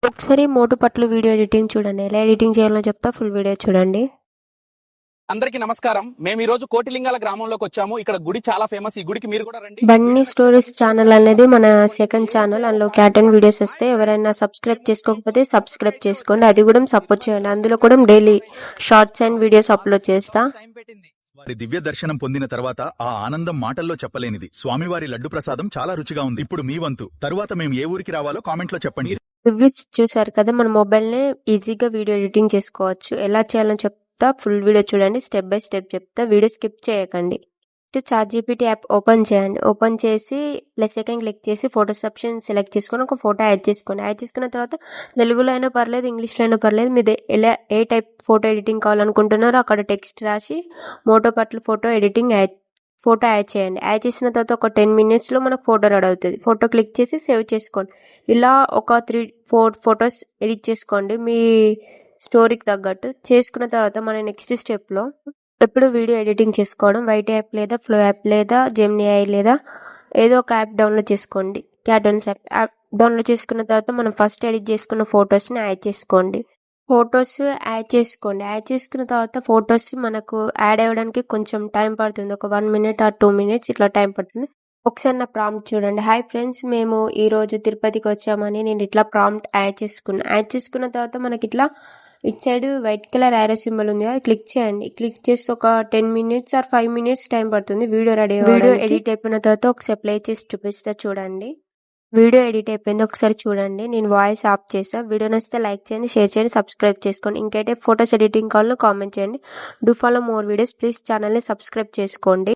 ఒకసారి మోటు పట్లు video editing చూడండి. ఎలా ఎడిటింగ్ చేయాలో చెప్తా, ఫుల్ వీడియో చూడండి. అందరికీ నమస్కారం. మేము ఈ రోజు కోటిలింగాల గ్రామంలోకి వచ్చాము. ఇక్కడ గుడి చాలా ఫేమస్. ఈ గుడికి మీరు కూడా రండి. బన్నీ స్టోరీస్ ఛానల్ అనేది మన సెకండ్ ఛానల్. అందులో క్యాటన్ వీడియోస్ వస్తాయి. ఎవరైనా సబ్స్క్రైబ్ చేసుకోకపోతే సబ్స్క్రైబ్ చేసుకోండి. అది కూడా సపోర్ట్ చేయండి. అందులో కూడా daily shorts and videos upload చేస్తా. వారి దివ్య దర్శనం పొందిన తర్వాత ఆ ఆనందం మాటల్లో చెప్పలేనిది. స్వామివారి లడ్డు ప్రసాదం చాలా రుచిగా ఉంది. ఇప్పుడు మీ వంతు. తరువాత మేము ఏ ఊరికి రావాలో కామెంట్ లో చెప్పండి. రివ్యూస్ చూసారు కదా, మన మొబైల్ నే ఈజీగా వీడియో ఎడిటింగ్ చేసుకోవచ్చు. ఎలా చేయాలో చెప్తా, ఫుల్ వీడియో చూడండి. స్టెప్ బై స్టెప్ చెప్తా, వీడియో స్కిప్ చేయకండి. ChatGPT యాప్ ఓపెన్ చేయండి. ఓపెన్ చేసి ప్లస్ ఐకాన్ క్లిక్ చేసి ఫోటోస్ ఆప్షన్ సెలెక్ట్ చేసుకొని ఒక ఫోటో యాడ్ చేసుకోండి. యాడ్ చేసుకున్న తర్వాత తెలుగులో అయినా పర్లేదు, ఇంగ్లీష్లో అయినా పర్లేదు, మీరు ఏ టైప్ ఫోటో ఎడిటింగ్ కావాలనుకుంటున్నారో అక్కడ టెక్స్ట్ రాసి మోటో పట్ల ఫోటో యాడ్ చేయండి. యాడ్ చేసిన తర్వాత ఒక 10 minutesలో మనకు ఫోటో రెడీ అవుతుంది. ఫోటో క్లిక్ చేసి సేవ్ చేసుకోండి. ఇలా ఒక 3-4 ఫొటోస్ ఎడిట్ చేసుకోండి మీ స్టోరీకి తగ్గట్టు. చేసుకున్న తర్వాత మన నెక్స్ట్ స్టెప్లో ఎప్పుడు వీడియో ఎడిటింగ్ చేసుకోవడం, వైట్ యాప్ లేదా ఫ్లో యాప్ లేదా జెమినీ ఐ లేదా ఏదో ఒక యాప్ డౌన్లోడ్ చేసుకోండి. క్యాటన్స్ యాప్ డౌన్లోడ్ చేసుకున్న తర్వాత మనం ఫస్ట్ ఎడిట్ చేసుకున్న ఫొటోస్ని యాడ్ చేసుకోండి. యాడ్ చేసుకున్న తర్వాత ఫొటోస్ మనకు యాడ్ అవ్వడానికి కొంచెం టైం పడుతుంది. ఒక 1 minute or 2 minutes ఇట్లా టైం పడుతుంది. ఒకసారి నా ప్రాంప్ట్ చూడండి. హాయ్ ఫ్రెండ్స్, మేము ఈరోజు తిరుపతికి వచ్చామని నేను ఇట్లా ప్రాంప్ట్ యాడ్ చేసుకున్న తర్వాత మనకి ఇట్లా ఇటు side white colour arrow symbol ఉంది కదా, క్లిక్ చేయండి. క్లిక్ చేసి ఒక 10 minutes or 5 minutes టైం పడుతుంది వీడియో ఎడిట్ అయిపోయిన తర్వాత ఒకసారి ప్లే చేసి చూపిస్తా చూడండి. వీడియో ఎడిట్ అయిపోయింది, ఒకసారి చూడండి. నేను వాయిస్ ఆఫ్ చేసా. వీడియో నచ్చితే లైక్ చేయండి, షేర్ చేయండి, సబ్స్క్రైబ్ చేసుకోండి. ఇంకైతే ఫొటోస్ ఎడిటింగ్ కావాలో కామెంట్ చేయండి. Do follow more videos. Please ఛానల్ని సబ్స్క్రైబ్ చేసుకోండి.